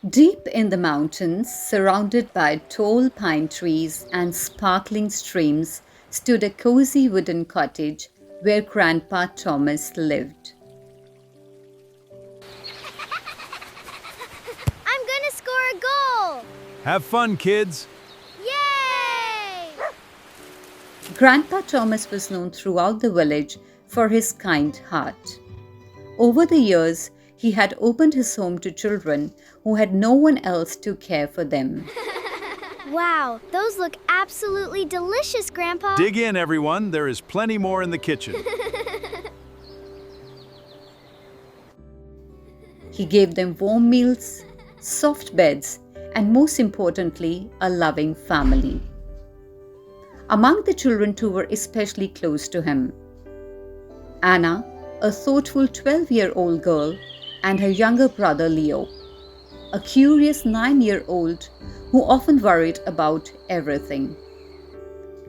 Deep in the mountains, surrounded by tall pine trees and sparkling streams, stood a cozy wooden cottage where Grandpa Thomas lived. I'm gonna score a goal! Have fun, kids! Yay! Grandpa Thomas was known throughout the village for his kind heart. Over the years, he had opened his home to children who had no one else to care for them. Wow, those look absolutely delicious, Grandpa. Dig in, everyone. There is plenty more in the kitchen. He gave them warm meals, soft beds, and most importantly, a loving family. Among the children, two were especially close to him: Anna, a thoughtful 12-year-old girl, and her younger brother Leo, a curious 9-year-old who often worried about everything.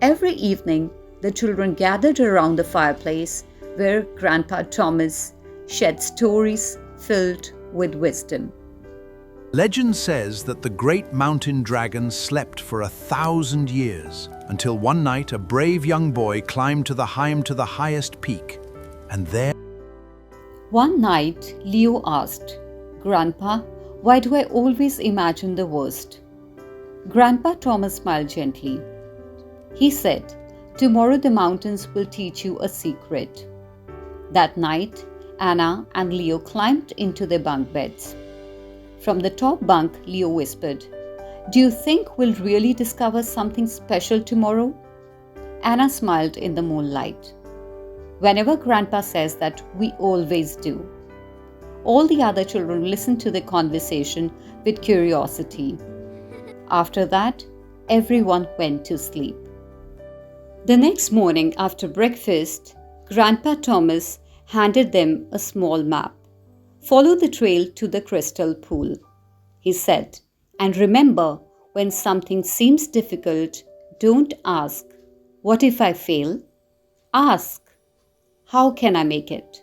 Every evening, the children gathered around the fireplace where Grandpa Thomas shared stories filled with wisdom. Legend says that the great mountain dragon slept for 1,000 years, until one night a brave young boy climbed to the highest peak, and there... One night, Leo asked, "Grandpa, why do I always imagine the worst?" Grandpa Thomas smiled gently. He said, "Tomorrow the mountains will teach you a secret." That night, Anna and Leo climbed into their bunk beds. From the top bunk, Leo whispered, "Do you think we'll really discover something special tomorrow?" Anna smiled in the moonlight. Whenever Grandpa says that, we always do. All the other children listened to the conversation with curiosity. After that, everyone went to sleep. The next morning after breakfast, Grandpa Thomas handed them a small map. "Follow the trail to the crystal pool," he said. "And remember, when something seems difficult, don't ask, 'What if I fail?' Ask, 'How can I make it?'"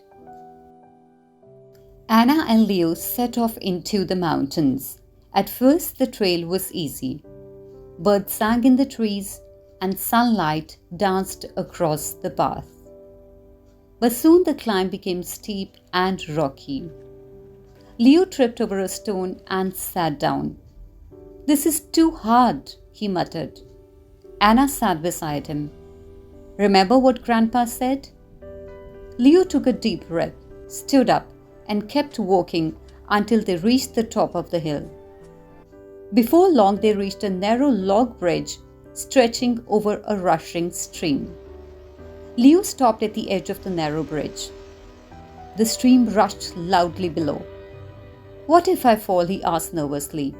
Anna and Leo set off into the mountains. At first, the trail was easy. Birds sang in the trees and sunlight danced across the path. But soon the climb became steep and rocky. Leo tripped over a stone and sat down. "This is too hard," he muttered. Anna sat beside him. "Remember what Grandpa said?" Leo took a deep breath, stood up, and kept walking until they reached the top of the hill. Before long, they reached a narrow log bridge stretching over a rushing stream. Leo stopped at the edge of the narrow bridge. The stream rushed loudly below. "What if I fall?" he asked nervously.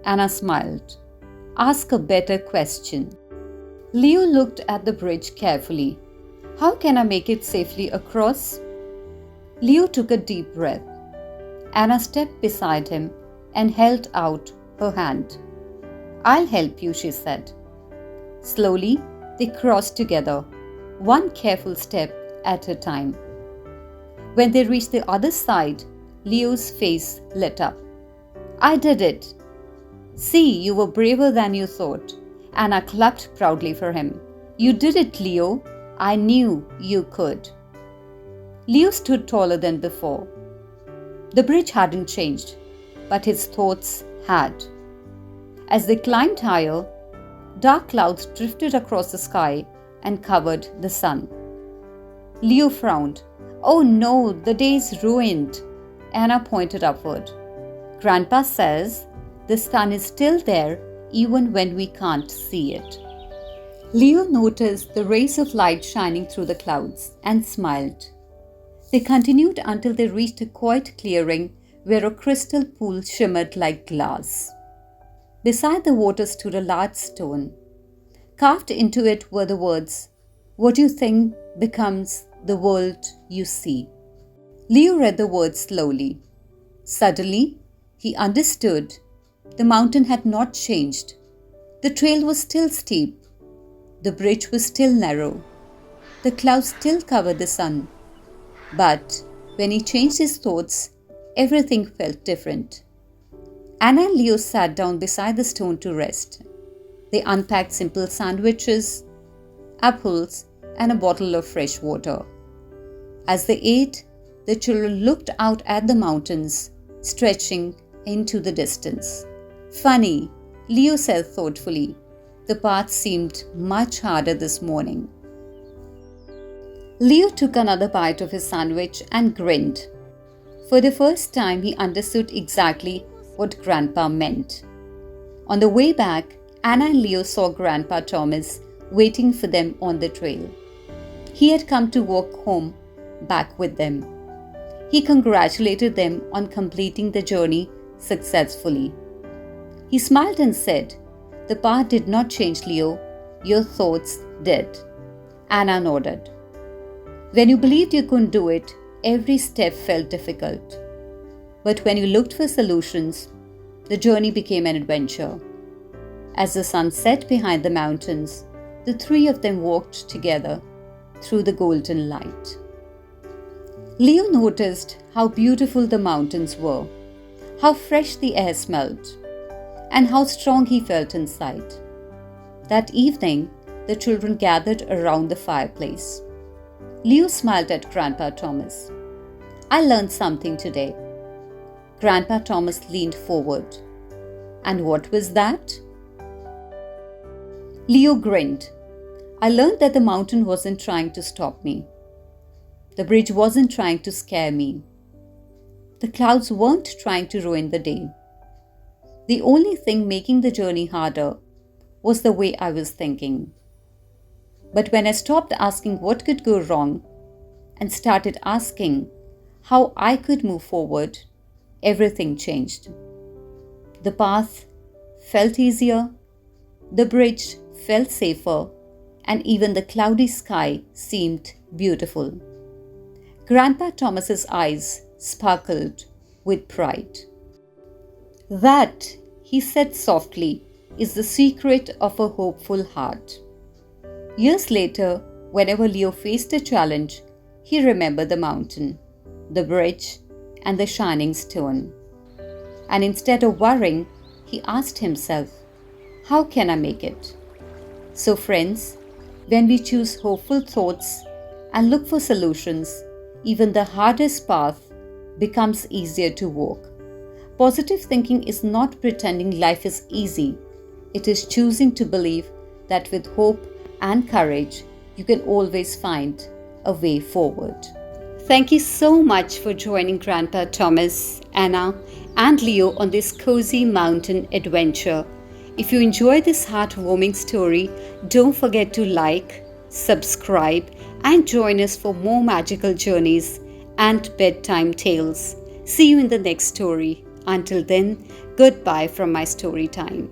Anna smiled. "Ask a better question." Leo looked at the bridge carefully. "How can I make it safely across?" Leo took a deep breath. Anna stepped beside him and held out her hand. "I'll help you," she said. Slowly, they crossed together, one careful step at a time. When they reached the other side, Leo's face lit up. "I did it! See, you were braver than you thought." Anna clapped proudly for him. "You did it, Leo! I knew you could." Leo stood taller than before. The bridge hadn't changed, but his thoughts had. As they climbed higher, dark clouds drifted across the sky and covered the sun. Leo frowned. "Oh no, the day's ruined." Anna pointed upward. "Grandpa says the sun is still there even when we can't see it." Leo noticed the rays of light shining through the clouds and smiled. They continued until they reached a quiet clearing where a crystal pool shimmered like glass. Beside the water stood a large stone. Carved into it were the words, "What you think becomes the world you see." Leo read the words slowly. Suddenly, he understood. The mountain had not changed. The trail was still steep. The bridge was still narrow. The clouds still covered the sun. But when he changed his thoughts, everything felt different. Anna and Leo sat down beside the stone to rest. They unpacked simple sandwiches, apples, and a bottle of fresh water. As they ate, the children looked out at the mountains, stretching into the distance. Funny, Leo said thoughtfully. The path seemed much harder this morning. Leo took another bite of his sandwich and grinned. For the first time, he understood exactly what Grandpa meant. On the way back, Anna and Leo saw Grandpa Thomas waiting for them on the trail. He had come to walk home back with them. He congratulated them on completing the journey successfully. He smiled and said, "The path did not change, Leo. Your thoughts did." Anna nodded. When you believed you couldn't do it, every step felt difficult. But when you looked for solutions, the journey became an adventure. As the sun set behind the mountains, the three of them walked together through the golden light. Leo noticed how beautiful the mountains were, how fresh the air smelled, and how strong he felt inside. That evening, the children gathered around the fireplace. Leo smiled at Grandpa Thomas. "I learned something today." Grandpa Thomas leaned forward. "And what was that?" Leo grinned. "I learned that the mountain wasn't trying to stop me. The bridge wasn't trying to scare me. The clouds weren't trying to ruin the day. The only thing making the journey harder was the way I was thinking. But when I stopped asking what could go wrong and started asking how I could move forward, everything changed. The path felt easier, the bridge felt safer, and even the cloudy sky seemed beautiful." Grandpa Thomas's eyes sparkled with pride. "That," he said softly, "is the secret of a hopeful heart." Years later, whenever Leo faced a challenge, he remembered the mountain, the bridge, and the shining stone. And instead of worrying, he asked himself, "How can I make it?" So friends, when we choose hopeful thoughts and look for solutions, even the hardest path becomes easier to walk. Positive thinking is not pretending life is easy. It is choosing to believe that with hope and courage, you can always find a way forward. Thank you so much for joining Grandpa Thomas, Anna, and Leo on this cozy mountain adventure. If you enjoyed this heartwarming story, don't forget to like, subscribe, and join us for more magical journeys and bedtime tales. See you in the next story. Until then, goodbye from My Story Time.